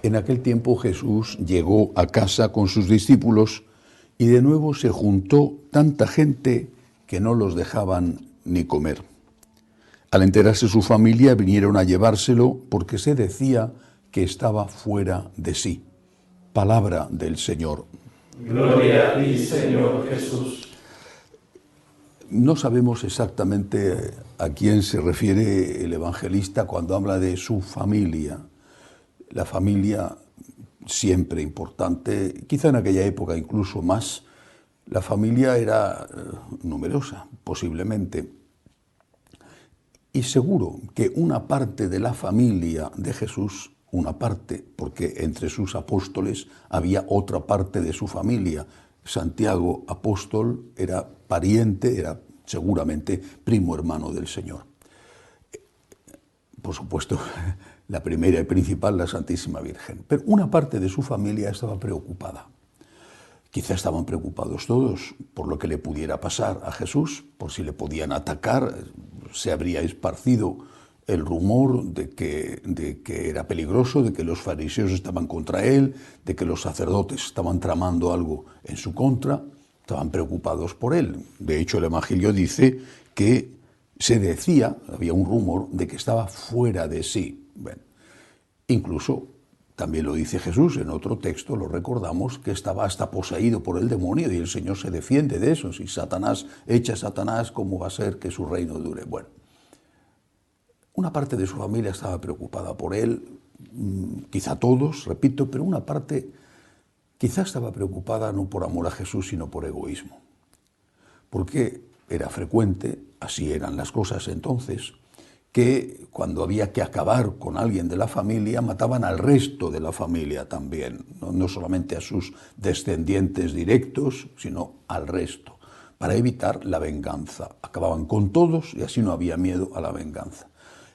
En aquel tiempo Jesús llegó a casa con sus discípulos y de nuevo se juntó tanta gente que no los dejaban ni comer. Al enterarse su familia vinieron a llevárselo porque se decía que estaba fuera de sí. Palabra del Señor. Gloria a ti, Señor Jesús. No sabemos exactamente a quién se refiere el evangelista cuando habla de su familia. La familia, siempre importante, quizá en aquella época incluso más, la familia era numerosa, posiblemente. Y seguro que una parte de la familia de Jesús, una parte, porque entre sus apóstoles había otra parte de su familia. Santiago, apóstol, era pariente, era seguramente primo hermano del Señor. Por supuesto, la primera y principal, la Santísima Virgen. Pero una parte de su familia estaba preocupada. Quizá estaban preocupados todos por lo que le pudiera pasar a Jesús, por si le podían atacar. Se habría esparcido el rumor de que era peligroso, de que los fariseos estaban contra él, de que los sacerdotes estaban tramando algo en su contra. Estaban preocupados por él. De hecho, el Evangelio dice que se decía, había un rumor de que estaba fuera de sí. Bueno, incluso también lo dice Jesús en otro texto, lo recordamos, que estaba hasta poseído por el demonio y el Señor se defiende de eso. Si Satanás echa a Satanás, ¿cómo va a ser que su reino dure? Bueno, una parte de su familia estaba preocupada por él, quizá todos, repito, pero una parte quizá estaba preocupada no por amor a Jesús, sino por egoísmo. Porque era frecuente, así eran las cosas entonces, que cuando había que acabar con alguien de la familia, mataban al resto de la familia también, no solamente a sus descendientes directos, sino al resto, para evitar la venganza. Acababan con todos y así no había miedo a la venganza.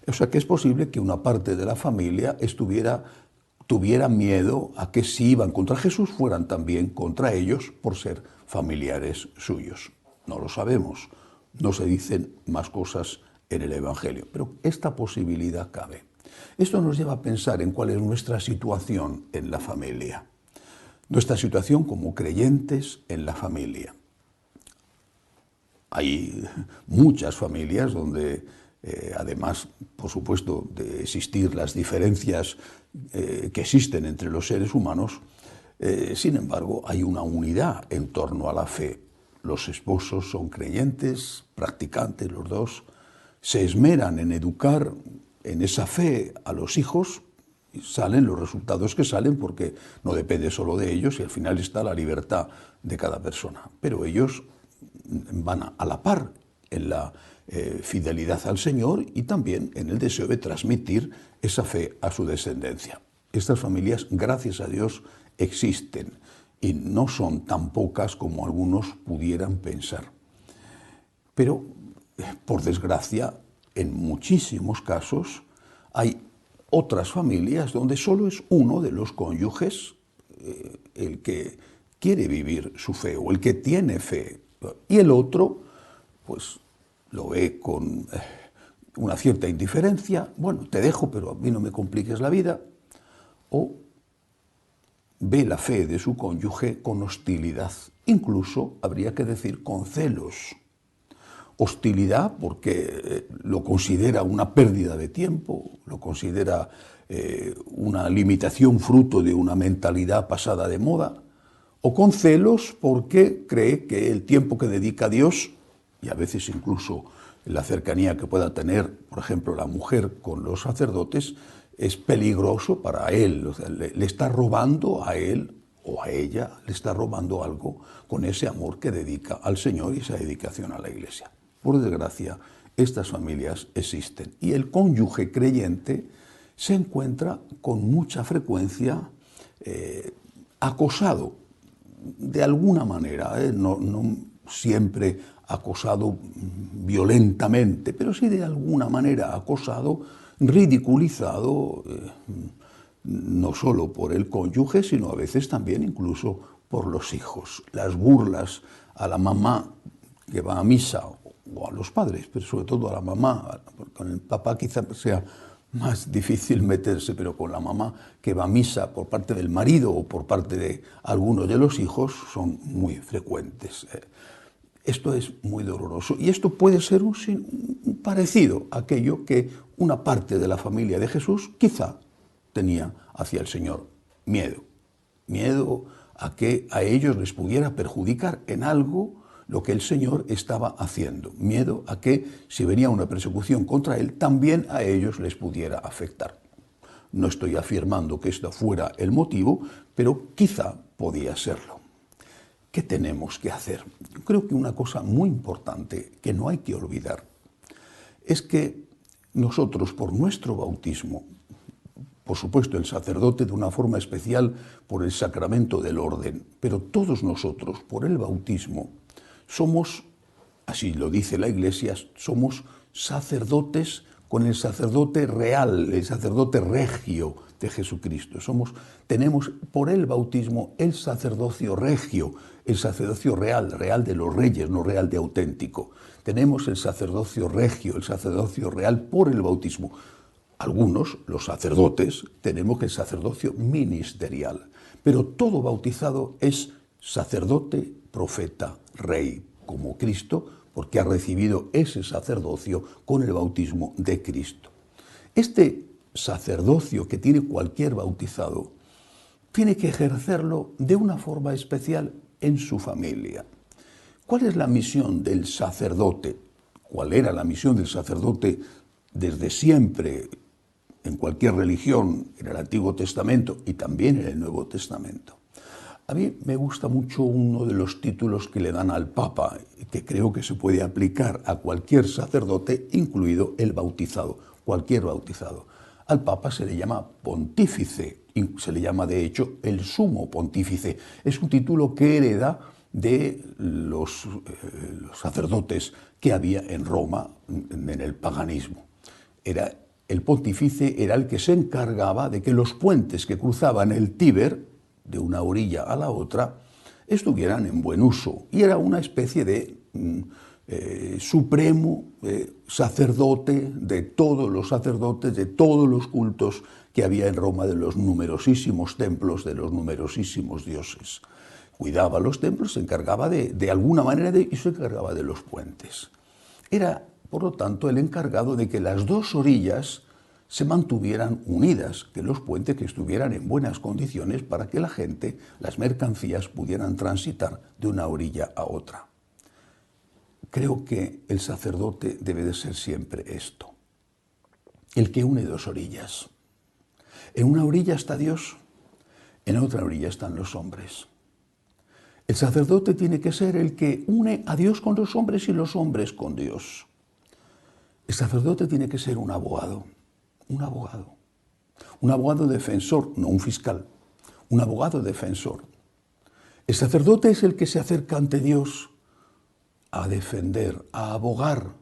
O sea que es posible que una parte de la familia tuviera miedo a que si iban contra Jesús fueran también contra ellos por ser familiares suyos. No lo sabemos, no se dicen más cosas en el Evangelio, pero esta posibilidad cabe. Esto nos lleva a pensar en cuál es nuestra situación en la familia, nuestra situación como creyentes en la familia. Hay muchas familias donde, además, por supuesto, de existir las diferencias que existen entre los seres humanos, sin embargo, hay una unidad en torno a la fe. Los esposos son creyentes, practicantes los dos, se esmeran en educar en esa fe a los hijos y salen los resultados que salen porque no depende solo de ellos y al final está la libertad de cada persona. Pero ellos van a la par en la fidelidad al Señor y también en el deseo de transmitir esa fe a su descendencia. Estas familias, gracias a Dios, existen y no son tan pocas como algunos pudieran pensar. Pero, por desgracia, en muchísimos casos hay otras familias donde solo es uno de los cónyuges el que quiere vivir su fe o el que tiene fe y el otro pues lo ve con una cierta indiferencia. Bueno, te dejo, pero a mí no me compliques la vida. O ve la fe de su cónyuge con hostilidad, incluso habría que decir con celos. Hostilidad porque lo considera una pérdida de tiempo, lo considera una limitación fruto de una mentalidad pasada de moda, o con celos porque cree que el tiempo que dedica a Dios, y a veces incluso la cercanía que pueda tener, por ejemplo, la mujer con los sacerdotes, es peligroso para él. O sea, le está robando a él o a ella, le está robando algo con ese amor que dedica al Señor y esa dedicación a la Iglesia. Por desgracia, estas familias existen y el cónyuge creyente se encuentra con mucha frecuencia acosado, de alguna manera, no siempre acosado violentamente, pero sí de alguna manera acosado, ridiculizado, no solo por el cónyuge, sino a veces también incluso por los hijos. Las burlas a la mamá que va a misa o a los padres, pero sobre todo a la mamá, con el papá quizá sea más difícil meterse, pero con la mamá que va a misa por parte del marido o por parte de algunos de los hijos son muy frecuentes. Esto es muy doloroso y esto puede ser un parecido a aquello que una parte de la familia de Jesús quizá tenía hacia el Señor. Miedo a que a ellos les pudiera perjudicar en algo lo que el Señor estaba haciendo. Miedo a que si venía una persecución contra Él, también a ellos les pudiera afectar. No estoy afirmando que esto fuera el motivo, pero quizá podía serlo. ¿Qué tenemos que hacer? Yo creo que una cosa muy importante que no hay que olvidar es que nosotros, por nuestro bautismo, por supuesto el sacerdote de una forma especial por el sacramento del orden, pero todos nosotros, por el bautismo, somos, así lo dice la Iglesia, somos sacerdotes con el sacerdote real, el sacerdote regio de Jesucristo. Tenemos por el bautismo el sacerdocio regio, el sacerdocio real, real de los reyes, no real de auténtico. Tenemos el sacerdocio regio, el sacerdocio real por el bautismo. Algunos, los sacerdotes, tenemos el sacerdocio ministerial, pero todo bautizado es sacerdote, profeta, rey, como Cristo, porque ha recibido ese sacerdocio con el bautismo de Cristo. Este sacerdocio que tiene cualquier bautizado tiene que ejercerlo de una forma especial en su familia. ¿Cuál es la misión del sacerdote? ¿Cuál era la misión del sacerdote desde siempre en cualquier religión, en el Antiguo Testamento y también en el Nuevo Testamento? A mí me gusta mucho uno de los títulos que le dan al Papa, que creo que se puede aplicar a cualquier sacerdote, incluido el bautizado, cualquier bautizado. Al Papa se le llama pontífice, se le llama de hecho el sumo pontífice. Es un título que hereda de los sacerdotes que había en Roma en el paganismo. El pontífice era el que se encargaba de que los puentes que cruzaban el Tíber, de una orilla a la otra, estuvieran en buen uso. Y era una especie de supremo sacerdote de todos los sacerdotes, de todos los cultos que había en Roma, de los numerosísimos templos, de los numerosísimos dioses. Cuidaba los templos, se encargaba de alguna manera y se encargaba de los puentes. Era, por lo tanto, el encargado de que las dos orillas se mantuvieran unidas, que los puentes que estuvieran en buenas condiciones para que la gente, las mercancías, pudieran transitar de una orilla a otra. Creo que el sacerdote debe de ser siempre esto, el que une dos orillas. En una orilla está Dios, en otra orilla están los hombres. El sacerdote tiene que ser el que une a Dios con los hombres y los hombres con Dios. El sacerdote tiene que ser un abogado defensor, no un fiscal, un abogado defensor. El sacerdote es el que se acerca ante Dios a defender, a abogar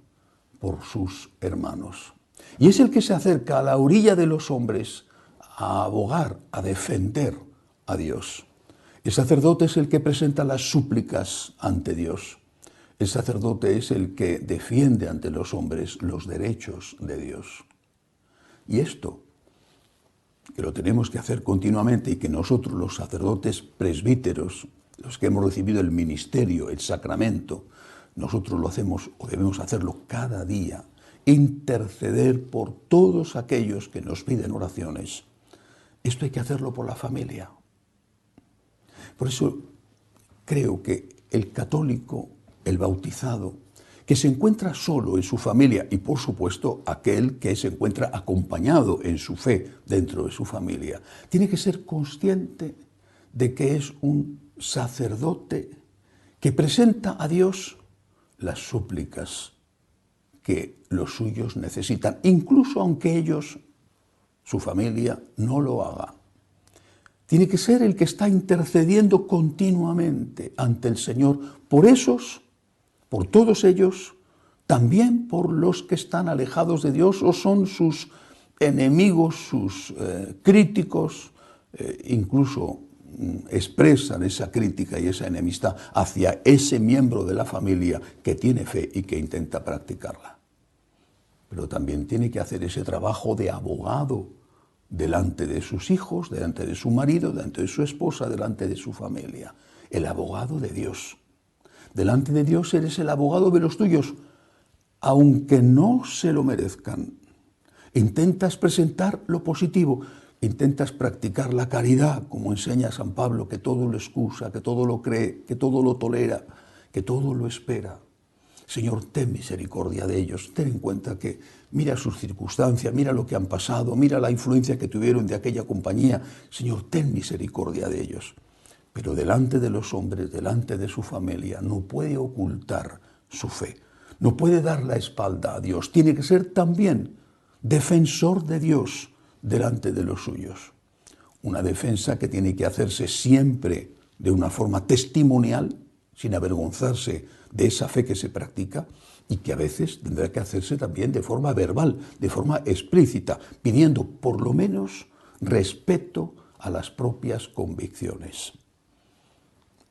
por sus hermanos. Y es el que se acerca a la orilla de los hombres a abogar, a defender a Dios. El sacerdote es el que presenta las súplicas ante Dios. El sacerdote es el que defiende ante los hombres los derechos de Dios. Y esto, que lo tenemos que hacer continuamente y que nosotros los sacerdotes presbíteros, los que hemos recibido el ministerio, el sacramento, nosotros lo hacemos o debemos hacerlo cada día, interceder por todos aquellos que nos piden oraciones. Esto hay que hacerlo por la familia. Por eso creo que el católico, el bautizado, que se encuentra solo en su familia y, por supuesto, aquel que se encuentra acompañado en su fe dentro de su familia, tiene que ser consciente de que es un sacerdote que presenta a Dios las súplicas que los suyos necesitan, incluso aunque ellos, su familia, no lo haga. Tiene que ser el que está intercediendo continuamente ante el Señor por esos, por todos ellos, también por los que están alejados de Dios o son sus enemigos, sus críticos, incluso expresan esa crítica y esa enemistad hacia ese miembro de la familia que tiene fe y que intenta practicarla. pero también tiene que hacer ese trabajo de abogado delante de sus hijos, delante de su marido, delante de su esposa, delante de su familia. El abogado de Dios. Delante de Dios eres el abogado de los tuyos, aunque no se lo merezcan. Intentas presentar lo positivo, intentas practicar la caridad, como enseña San Pablo, que todo lo excusa, que todo lo cree, que todo lo tolera, que todo lo espera. Señor, ten misericordia de ellos. Ten en cuenta que mira sus circunstancias, mira lo que han pasado, mira la influencia que tuvieron de aquella compañía. Señor, ten misericordia de ellos. Pero delante de los hombres, delante de su familia, no puede ocultar su fe. No puede dar la espalda a Dios. Tiene que ser también defensor de Dios delante de los suyos. Una defensa que tiene que hacerse siempre de una forma testimonial, sin avergonzarse de esa fe que se practica, y que a veces tendrá que hacerse también de forma verbal, de forma explícita, pidiendo por lo menos respeto a las propias convicciones.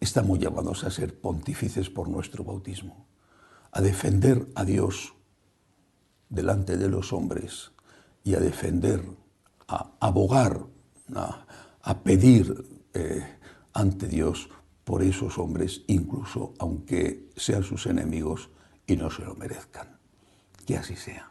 Estamos llamados a ser pontífices por nuestro bautismo, a defender a Dios delante de los hombres y a defender, a abogar, a pedir ante Dios por esos hombres, incluso aunque sean sus enemigos y no se lo merezcan. Que así sea.